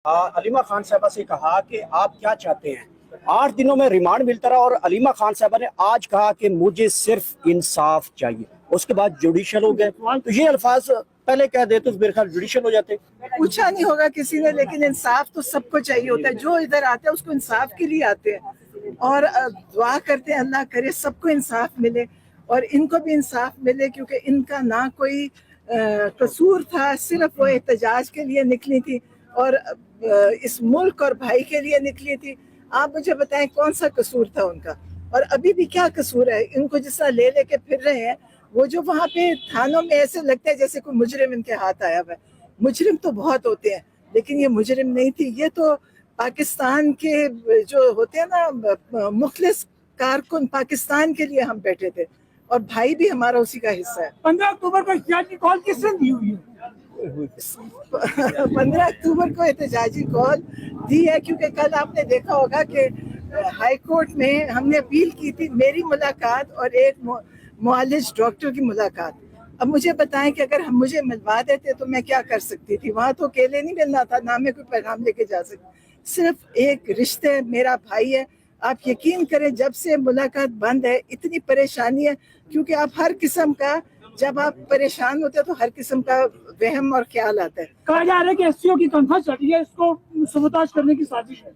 علیمہ خان صاحبہ سے کہا کہ آپ کیا چاہتے ہیں. 8 دنوں میں ریمانڈ ملتا رہا اور علیمہ خان صاحبہ نے آج کہا کہ مجھے صرف انصاف چاہیے. اس کے بعد جوڈیشل ہو گئے. تو یہ الفاظ پہلے کہہ دے تو میرے خیال جوڈیشل ہو جاتے. پوچھا نہیں ہوگا کسی نے، لیکن انصاف تو سب کو چاہیے ہوتا ہے. جو ادھر آتے ہیں اس کو انصاف کے لیے آتے ہیں، اور دعا کرتے ہیں اللہ کرے سب کو انصاف ملے اور ان کو بھی انصاف ملے، کیونکہ ان کا نہ کوئی قصور تھا، صرف وہ احتجاج کے لیے نکلی تھی اور اس ملک اور بھائی کے لیے نکلی تھی. آپ مجھے بتائیں کون سا قصور تھا ان کا، اور ابھی بھی کیا قصور ہے؟ ان کو جس طرح لے لے کے پھر رہے ہیں، وہ جو وہاں پہ تھانوں میں ایسے لگتا ہے جیسے کوئی مجرم ان کے ہاتھ آیا ہوا ہے. مجرم تو بہت ہوتے ہیں لیکن یہ مجرم نہیں تھی. یہ تو پاکستان کے جو ہوتے ہیں نا مخلص کارکن، پاکستان کے لیے ہم بیٹھے تھے اور بھائی بھی ہمارا اسی کا حصہ ہے. 15 اکتوبر کو احتجاجی کال کس نے دی ہوئی ہے؟ 15 اکتوبر کو احتجاجی کال دی ہے کیونکہ کل آپ نے دیکھا ہوگا کہ ہائی کورٹ میں ہم نے اپیل کی تھی میری ملاقات اور ایک معالج ڈاکٹر کی ملاقات. اب مجھے بتائیں کہ اگر ہم مجھے ملوا دیتے تو میں کیا کر سکتی تھی؟ وہاں تو اکیلے نہیں ملنا تھا، نہ میں کوئی پیغام لے کے جا سکتی. صرف ایک رشتے، میرا بھائی ہے. آپ یقین کریں جب سے ملاقات بند ہے اتنی پریشانی ہے، کیونکہ آپ ہر قسم کا، جب آپ پریشان ہوتے ہیں تو ہر قسم کا وہم اور خیال آتا ہے. کہا جا رہا ہے کہ ایس سی او کی تنخواہ چڑھ رہی ہے، اس کو سبوتاژ کرنے کی سازش ہے.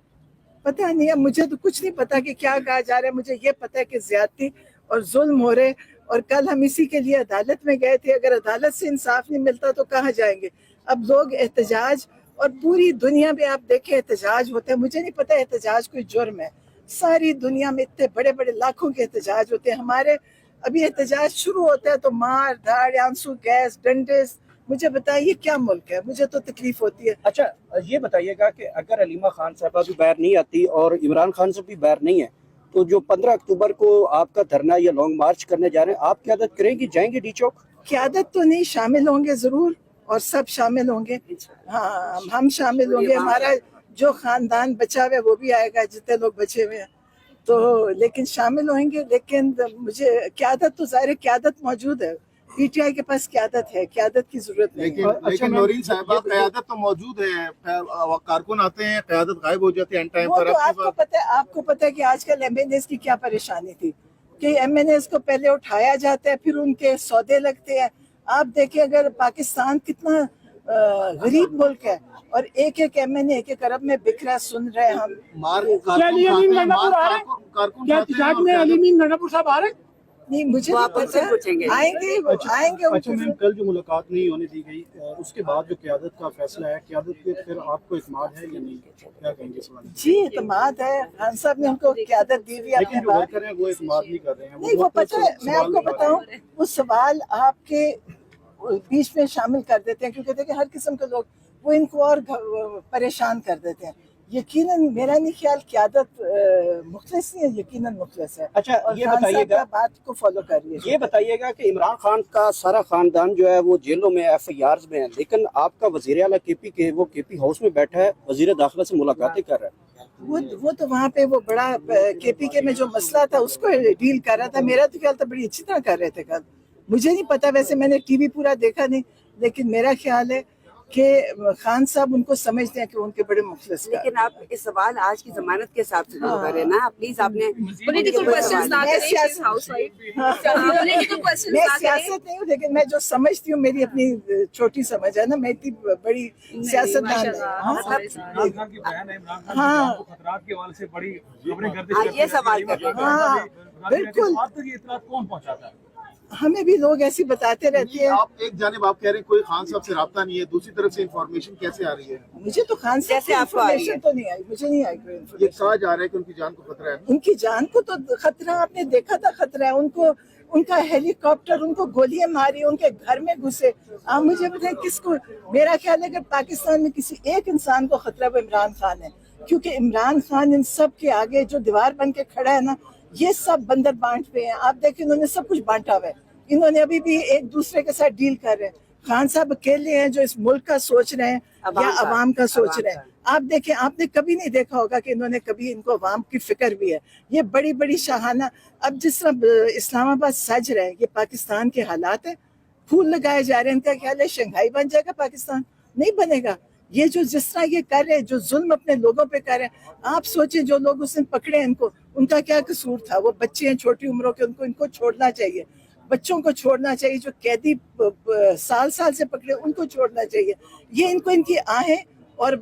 پتہ نہیں ہے، مجھے تو کچھ نہیں پتا کہ کیا کہا جا رہا ہے. مجھے یہ پتا ہے کہ زیادتی اور ظلم ہو رہے، اور کل ہم اسی کے لیے عدالت میں گئے تھے. اگر عدالت سے انصاف نہیں ملتا تو کہاں جائیں گے؟ اب لوگ احتجاج، اور پوری دنیا میں آپ دیکھیں احتجاج ہوتے ہیں. مجھے نہیں پتا احتجاج کوئی جرم ہے. ساری دنیا میں اتنے بڑے بڑے لاکھوں کے احتجاج ہوتے ہیں. ہمارے ابھی احتجاج شروع ہوتا ہے تو مار دھاڑ، آنسو گیس، ڈنڈے. مجھے بتائیے کیا ملک ہے؟ مجھے تو تکلیف ہوتی ہے. اچھا یہ بتائیے گا کہ اگر علیمہ خان صاحبہ بھی باہر نہیں آتی اور عمران خان صاحب بھی باہر نہیں ہے تو جو 15 اکتوبر کو آپ کا دھرنا یا لانگ مارچ کرنے جا رہے ہیں، آپ قیادت کریں گی؟ جائیں گے ڈی چوک؟ قیادت تو نہیں، شامل ہوں گے ضرور، اور سب شامل ہوں گے. ہاں ہم شامل ہوں گے. ہمارا جو خاندان بچا ہوا ہے وہ بھی آئے گا، جتنے لوگ بچے ہوئے ہیں تو، لیکن شامل ہوئیں گے. لیکن مجھے قیادت تو ظاہر ہے قیادت موجود ہے. پی ٹی آئی کے پاس قیادت ہے، قیادت کی ضرورت نہیں ہے. لیکن نورین صاحبہ قیادت تو موجود ہے، کارکن آتے ہیں قیادت غائب ہو جاتی ہے اینڈ ٹائم وہ پر. تو آپ کو پتہ ہے کہ آج کل ایم این ایز کی کیا پریشانی تھی کہ ایم این ایز کو پہلے اٹھایا جاتا ہے پھر ان کے سودے لگتے ہیں. آپ دیکھیں اگر پاکستان کتنا غریب ملک ہے اور ایک ایک ایم این اے ایک ایک ارب میں بکھرا سن رہے ہیں ہم. کیا علی امین گنگا پور آ رہے ہیں؟ کیا احتجاج میں علی امین گنگا پور صاحب آ رہے ہیں؟ نہیں مجھے نہیں پتا، آئیں گے ان اچھا میم، کل جو ملاقات نہیں ہونے دی گئی اس کے بعد جو قیادت کا فیصلہ ہے، قیادت پہ پھر آپ کو اعتماد ہے یا نہیں؟ کیا کہیں گے اس بارے میں؟ جی اعتماد ہے. خان صاحب نے ان کو قیادت دی ہوئی ہے. لیکن جو ورکر ہیں وہ اعتماد نہیں کر رہے ہیں. نہیں وہ پتہ ہے، میں آپ کو بتاؤں وہ سوال آپ کے بیچ میں شامل کر دیتے ہیں کیونکہ دیکھیں ہر قسم کے لوگ وہ ان کو اور پریشان کر دیتے ہیں. یقیناً میرا نہیں خیال قیادت مخلص نہیں ہے، یقیناً مخلص ہے. اچھا یہ بتائیے گا، بات کو فالو کر رہی ہے. یہ بتائیے گا کہ عمران خان کا سارا خاندان جو ہے وہ جیلوں میں، ایف آئی آرز میں ہے، لیکن آپ کا وزیر اعلیٰ کے پی کے وہ کے پی ہاؤس میں بیٹھا ہے، وزیر داخلہ سے ملاقاتیں کر رہا ہے. وہ تو وہاں پہ وہ بڑا کے پی کے میں جو مسئلہ تھا اس کو ڈیل کر رہا تھا. میرا تو خیال تھا بڑی اچھی طرح کر رہے تھے. کل مجھے نہیں پتا، ویسے میں نے ٹی وی پورا دیکھا نہیں، لیکن میرا خیال ہے کہ خان صاحب ان کو سمجھتے ہیں کہ ان کے بڑے مخلص. لیکن آپ اس سوال آج کی ضمانت کے حساب سے کر رہے ہیں نا، پلیز آپ نے میں سیاست نہیں ہوں، لیکن میں جو سمجھتی ہوں میری اپنی چھوٹی سمجھ ہے نا، میں اتنی بڑی سیاست دان ہاں یہ سوال کر رہے ہیں. ہاں بالکل. ہمیں بھی لوگ ایسی بتاتے رہتے ہیں. آپ ایک جانب آپ کہہ رہے ہیں کوئی خان صاحب سے رابطہ نہیں ہے، دوسری طرف سے انفارمیشن کیسے آ رہی ہے؟ مجھے تو خان صاحب سے انفارمیشن تو نہیں آئی، مجھے نہیں آئی کوئی یہ انفارمیشن. کہا جا رہا ہے کہ ان کی جان کو خطرہ ہے. ان کی جان کو تو خطرہ، آپ نے دیکھا تھا خطرہ ہے ان کو. ان کا ہیلی کاپٹر، ان کو گولیاں ماری، ان کے گھر میں گھسے. آپ مجھے بتائیں کس کو؟ میرا خیال ہے کہ پاکستان میں کسی ایک انسان کو خطرہ وہ عمران خان ہے، کیونکہ عمران خان ان سب کے آگے جو دیوار بن کے کھڑا ہے نا، یہ سب بندر بانٹ پہ ہیں. آپ دیکھیں انہوں نے سب کچھ بانٹا ہوا ہے. انہوں نے ابھی بھی ایک دوسرے کے ساتھ ڈیل کر رہے ہیں. خان صاحب اکیلے ہیں جو اس ملک کا سوچ رہے ہیں یا عوام کا سوچ رہے ہیں. آپ دیکھیں، آپ نے کبھی نہیں دیکھا ہوگا کہ انہوں نے کبھی، ان کو عوام کی فکر بھی ہے. یہ بڑی بڑی شاہانہ، اب جس طرح اسلام آباد سج رہے ہیں، یہ پاکستان کے حالات ہیں. پھول لگائے جا رہے ہیں. ان کا خیال ہے شنگھائی بن جائے گا پاکستان؟ نہیں بنے گا. یہ جو جس طرح یہ کر رہے ہیں، جو ظلم اپنے لوگوں پہ کر رہے ہیں، آپ سوچیں جو لوگ اس دن پکڑے ان کو، ان کا کیا قصور تھا؟ وہ بچے ہیں چھوٹی عمروں کے، ان کو چھوڑنا چاہیے، بچوں کو چھوڑنا چاہیے، جو قیدی سال سے پکڑے ان کو چھوڑنا چاہیے۔ یہ ان کو ان کی آہیں، اور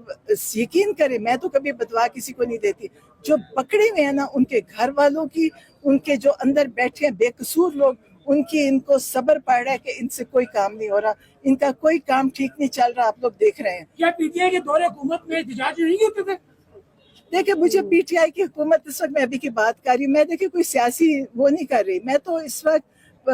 یقین کریں میں تو کبھی بدوا کسی کو نہیں دیتی، جو پکڑے ہوئے ہیں نا ان کے گھر والوں کی، ان کے جو اندر بیٹھے ہیں بے قصور لوگ، ان کی ان کو صبر پڑ رہا ہے کہ ان سے کوئی کام نہیں ہو رہا، ان کا کوئی کام ٹھیک نہیں چل رہا، آپ لوگ دیکھ رہے ہیں۔ کیا پی ٹی آئی کے دور حکومت میں احتجاج نہیں ہوتے تھے؟ دیکھیں مجھے پی ٹی آئی کی حکومت اس وقت میں ابھی کی بات کر رہی ہوں، میں دیکھیں کوئی سیاسی وہ نہیں کر رہی، میں تو اس وقت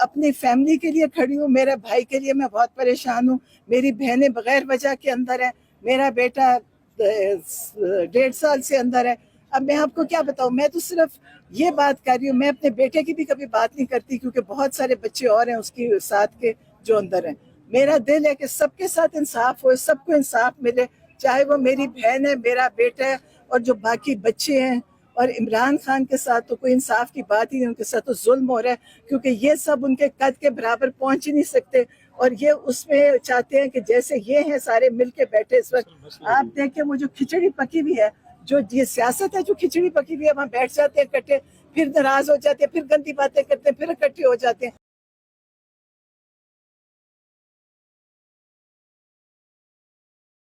اپنی فیملی کے لیے کھڑی ہوں، میرے بھائی کے لیے میں بہت پریشان ہوں، میری بہنیں بغیر وجہ کے اندر ہیں، میرا بیٹا 1.5 سال سے اندر ہے۔ اب میں آپ کو کیا بتاؤں، میں تو صرف یہ بات کر رہی ہوں، میں اپنے بیٹے کی بھی کبھی بات نہیں کرتی کیونکہ بہت سارے بچے اور ہیں اس کے ساتھ کے جو اندر ہیں۔ میرا دل ہے کہ سب کے ساتھ انصاف ہوئے، سب کو انصاف ملے، چاہے وہ میری بہن ہے، میرا بیٹا ہے، اور جو باقی بچے ہیں۔ اور عمران خان کے ساتھ تو کوئی انصاف کی بات ہی نہیں، ان کے ساتھ تو ظلم ہو رہا ہے کیونکہ یہ سب ان کے قد کے برابر پہنچ ہی نہیں سکتے، اور یہ اس میں چاہتے ہیں کہ جیسے یہ ہیں سارے مل کے بیٹھے اس وقت۔ آپ دیکھیں وہ جو کھچڑی پکی ہوئی ہے، جو یہ سیاست ہے جو کھچڑی پکی ہوئی ہے، وہاں بیٹھ جاتے ہیں اکٹھے، پھر ناراض ہو جاتے ہیں، پھر گندی باتیں کرتے ہیں، پھر اکٹھے ہو جاتے ہیں۔